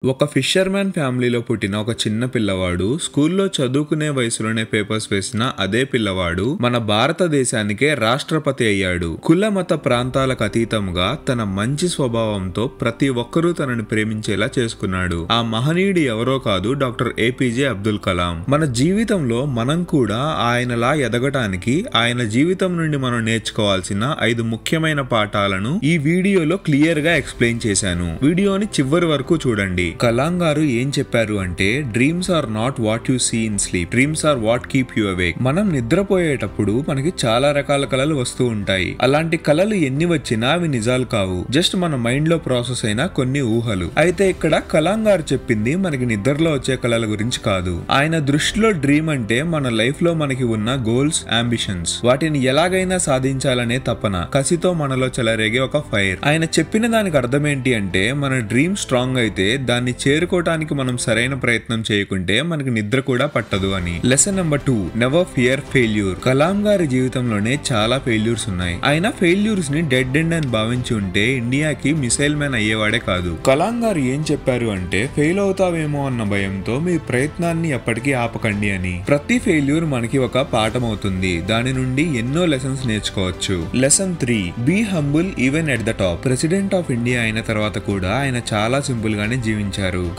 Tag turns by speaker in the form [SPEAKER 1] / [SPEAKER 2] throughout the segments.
[SPEAKER 1] ఒక ఫిషర్‌మ్యాన్ ఫ్యామిలీలో పుట్టిన ఒక చిన్న పిల్లవాడు స్కూల్లో చదువుకునే వయసులోనే పేపర్స్ వేసిన అదే పిల్లవాడు మన భారతదేశానికే రాష్ట్రపతి అయ్యాడు. కుల మత ప్రాంతాలకు అతీతంగా తన మంచి స్వభావంతో ప్రతి ఒక్కరూ తనని ప్రేమించేలా చేసుకున్నాడు. ఆ మహనీయుడు ఎవరో కాదు, డాక్టర్ ఏపీజే అబ్దుల్ కలాం. మన జీవితంలో మనం కూడా ఆయనలా ఎదగటానికి ఆయన జీవితం నుండి మనం నేర్చుకోవాల్సిన 5 ముఖ్యమైన పాఠాలను ఈ వీడియోలో క్లియర్ గా ఎక్స్ప్లెయిన్ చేశాను. వీడియోని చివరి వరకు చూడండి. కలాం గారు ఏం చెప్పారు అంటే, dreams are not what you see in sleep, dreams are what keep you awake. మనం నిద్రపోయేటప్పుడు మనకి చాలా రకాల కలలు వస్తూ ఉంటాయి. అలాంటి కలలు ఎన్ని వచ్చినా అవి నిజాలు కావు, జస్ట్ మన మైండ్ లో ప్రాసెస్ అయిన కొన్ని ఊహలు. అయితే ఇక్కడ కలాం గారు చెప్పింది మనకి నిద్రలో వచ్చే కలల గురించి కాదు. ఆయన దృష్టిలో డ్రీమ్ అంటే మన లైఫ్ లో మనకి ఉన్న గోల్స్, అంబిషన్స్, వాటిని ఎలాగైనా సాధించాలనే తపన, కసితో మనలో చెలరేగే ఒక ఫైర్. ఆయన చెప్పిన దానికి అర్థం ఏంటి అంటే, మన డ్రీమ్ స్ట్రాంగ్ అయితే దాన్ని చేరుకోవటానికి మనం సరైన ప్రయత్నం చేయకుంటే మనకి నిద్ర కూడా పట్టదు అని. Lesson number 2, never fear failure. Kalam గారి జీవితంలోనే చాలా ఫెయిల్యూర్స్ ఉన్నాయి. ఆయన ఫెయిల్యూర్స్ ని డెడ్ ఎండ్ అని భావించి ఉంటే ఇండియాకి మిసైల్ మ్యాన్ అయ్యేవాడే కాదు. కలాం గారు ఏం చెప్పారు అంటే, ఫెయిల్ అవుతావేమో అన్న భయంతో మీ ప్రయత్నాన్ని ఎప్పటికీ ఆపకండి అని. ప్రతి ఫెయిల్యూర్ మనకి ఒక పాఠం అవుతుంది, దాని నుండి ఎన్నో లెసన్స్ నేర్చుకోవచ్చు. Lesson 3, be humble even at the top. President of India అయిన తర్వాత కూడా ఆయన చాలా సింపుల్ గానే జీవించారు.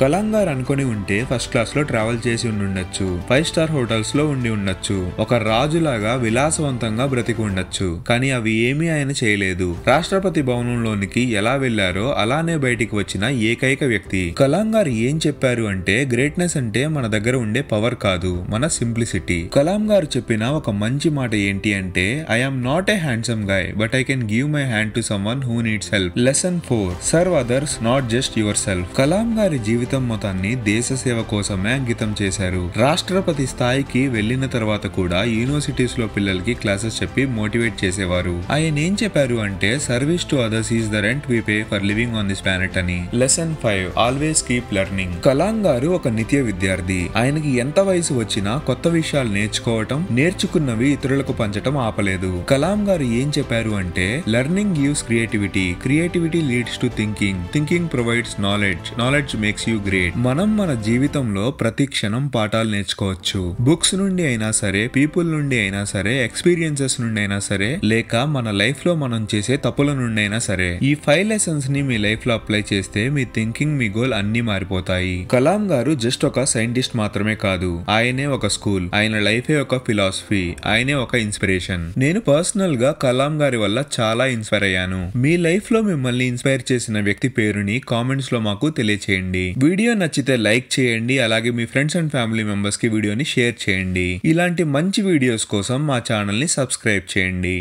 [SPEAKER 1] కలాం గారు అనుకుని ఉంటే ఫస్ట్ క్లాస్ లో ట్రావెల్ చేసి ఉండొచ్చు, 5 స్టార్ హోటల్స్ లో ఉండి ఉండొచ్చు, ఒక రాజులాగా విలాసవంతంగా బ్రతికి ఉండొచ్చు. కానీ అవి ఏమీ ఆయన చేయలేదు. రాష్ట్రపతి భవనంలోనికి ఎలా వెళ్లారో అలానే బయటికి వచ్చిన ఏకైక వ్యక్తి. కలాం గారు ఏం చెప్పారు అంటే, గ్రేట్నెస్ అంటే మన దగ్గర ఉండే పవర్ కాదు, మన సింప్లిసిటీ. కలాం గారు చెప్పిన ఒక మంచి మాట ఏంటి అంటే, I am not a handsome guy but I can give my hand to someone who needs help. Lesson 4, serve others not just yourself. Kalam గారి జీవితం మొత్తాన్ని దేశ సేవ కోసమే అంకితం చేశారు. రాష్ట్రపతి స్థాయికి వెళ్లిన తర్వాత కూడా యూనివర్సిటీస్ లో పిల్లలకి క్లాసెస్ చెప్పి మోటివేట్ చేసేవారు. ఆయన ఏం చెప్పారు అంటే, service to others is the rent we pay for living on this planet అని. Lesson 5, always keep learning. Kalam గారు ఒక నిత్య విద్యార్థి. ఆయనకి ఎంత వయసు వచ్చినా కొత్త విషయాలు నేర్చుకోవటం, నేర్చుకున్నవి ఇతరులకు పంచటం ఆపలేదు. కలాం గారు ఏం చెప్పారు అంటే, learning gives creativity, creativity leads to thinking, thinking provides knowledge, knowledge makes you great. మనం మన జీవితంలో ప్రతి క్షణం పాఠాలు నేర్చుకోవచ్చు. బుక్స్ నుండి అయినా సరే, పీపుల్ నుండి అయినా సరే, ఎక్స్పీరియన్సెస్ నుండి అయినా సరే, లేక మన లైఫ్ లో మనం చేసే తప్పుల నుండి అయినా సరే. ఈ 5 లెసన్స్ ని మీ లైఫ్ లో అప్లై చేస్తే మీ థింకింగ్, మీ గోల్ అన్ని మారిపోతాయి. కలాం గారు జస్ట్ ఒక సైంటిస్ట్ మాత్రమే కాదు, ఆయనే ఒక స్కూల్, ఆయన లైఫే ఒక ఫిలాసఫీ, ఆయనే ఒక ఇన్స్పిరేషన్. నేను పర్సనల్ గా కలాం గారి వల్ల చాలా ఇన్స్పైర్ అయ్యాను. మీ లైఫ్ లో మిమ్మల్ని ఇన్స్పైర్ చేసిన వ్యక్తి పేరుని కామెంట్స్ లో మాకు తెలియచేయండి. వీడియో నచ్చితే లైక్ చేయండి, అలాగే మీ ఫ్రెండ్స్ అండ్ ఫ్యామిలీ మెంబర్స్ కి వీడియోని షేర్ చేయండి. ఇలాంటి మంచి వీడియోస్ కోసం మా ఛానల్ ని సబ్స్క్రైబ్ చేయండి.